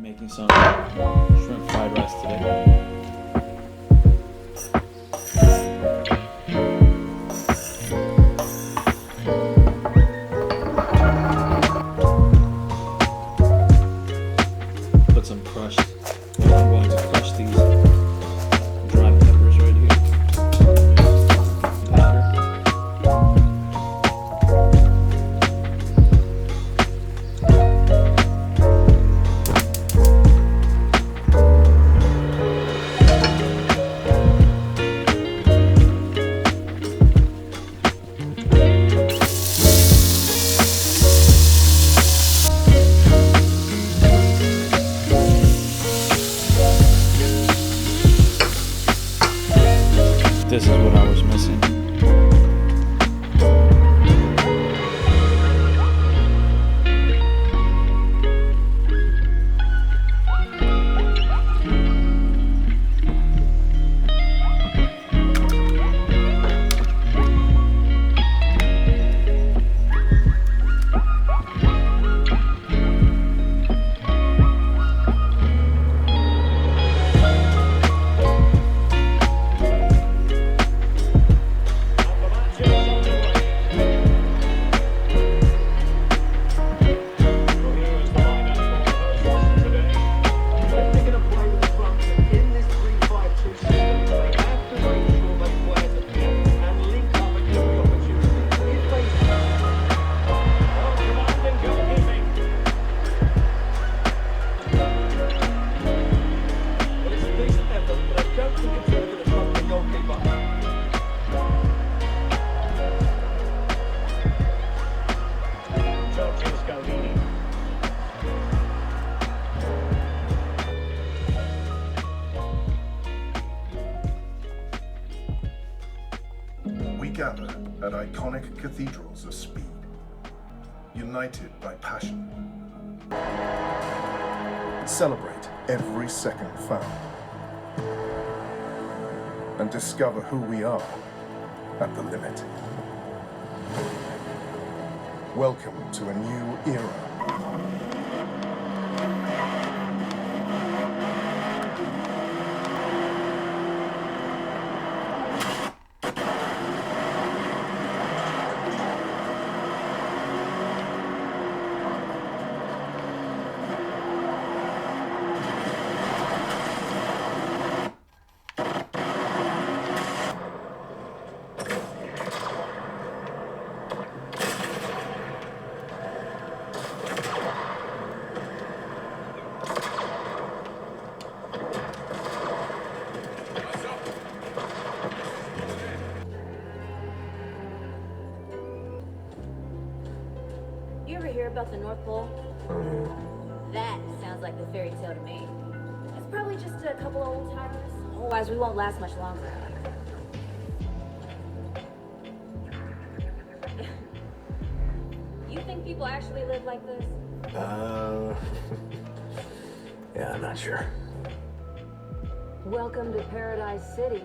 Making some shrimp fried rice today. Put some crushed, well, I'm going to crush these dry peppers right here. Powder. This is what I was missing. We gather at iconic cathedrals of speed, united by passion. Celebrate every second found and discover who we are at the limit. Welcome to a new era. You ever hear about the North Pole? That sounds like the fairy tale to me. It's probably just a couple of old timers. Otherwise, we won't last much longer. You think people actually live like this? Yeah, I'm not sure. Welcome to Paradise City.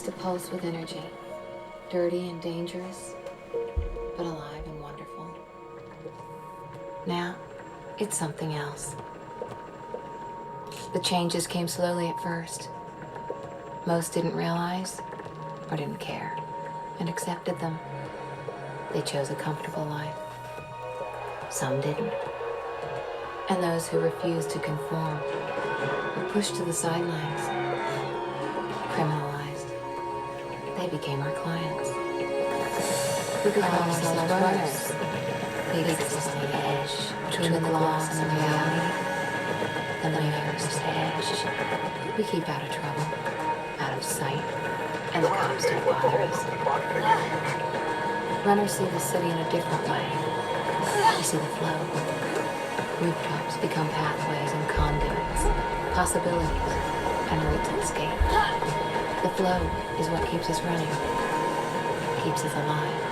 To pulse with energy, dirty and dangerous, but alive and wonderful. Now, it's something else. The changes came slowly at first. Most didn't realize or didn't care and accepted them. They chose a comfortable life. Some didn't. And those who refused to conform were pushed to the sidelines, criminalized. They became our clients. We could call ourselves runners. We exist on the edge between the gloss and the reality, and the nearest edge. We keep out of trouble, out of sight, and the cops don't bother us. Runners see the city in a different way. We see the flow. Rooftops become pathways and conduits, possibilities, and routes to escape. The flow is what keeps us running, keeps us alive.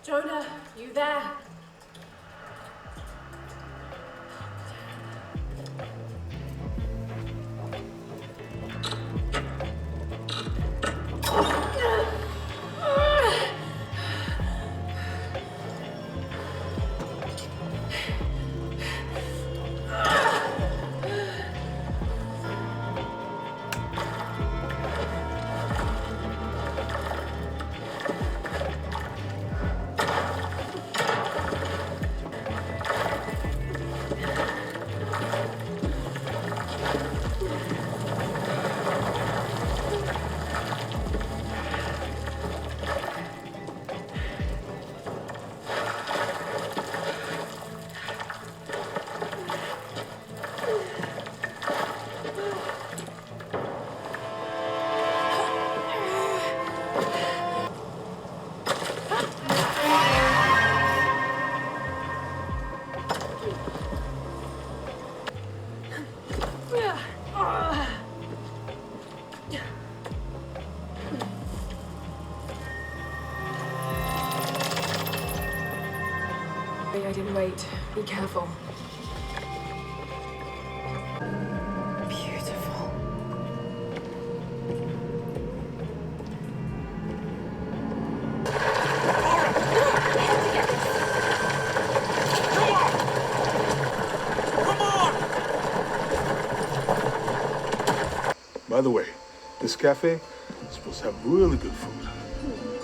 Jonah, you there? I didn't wait. Be careful. Beautiful. By the way, this cafe is supposed to have really good food.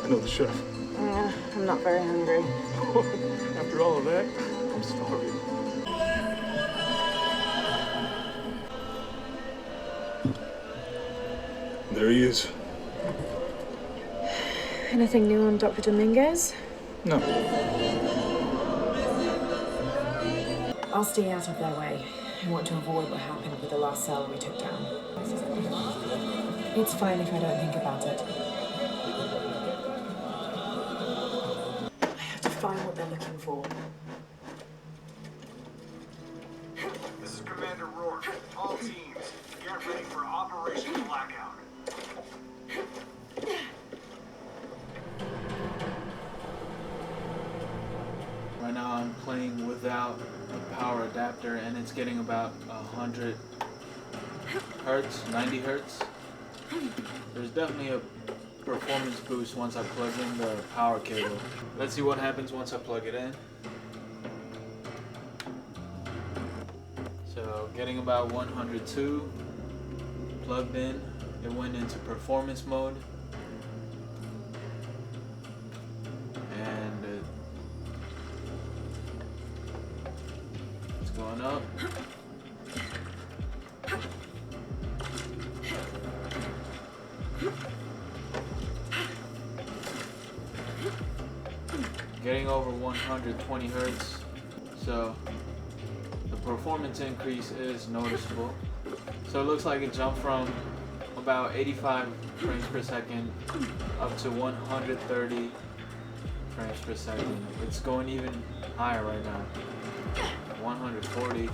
I know the chef. I'm not very hungry. After all of that, I'm starving. There he is. Anything new on Dr. Dominguez? No. I'll stay out of their way. I want to avoid what happened with the last cell we took down. It's fine if I don't think about it. I have to find what they're looking for. This is Commander Rourke. All teams, get ready for Operation Blackout. Right now I'm playing without a power adapter and it's getting about 100 hertz, 90 hertz. There's definitely a performance boost once I plug in the power cable. Let's see what happens once I plug it in. So getting about 102 plugged in. It went into performance mode. And it's going up. getting over 120 hertz. So the performance increase is noticeable. So it looks like it jumped from about 85 frames per second up to 130 frames per second. It's going even higher right now. 140.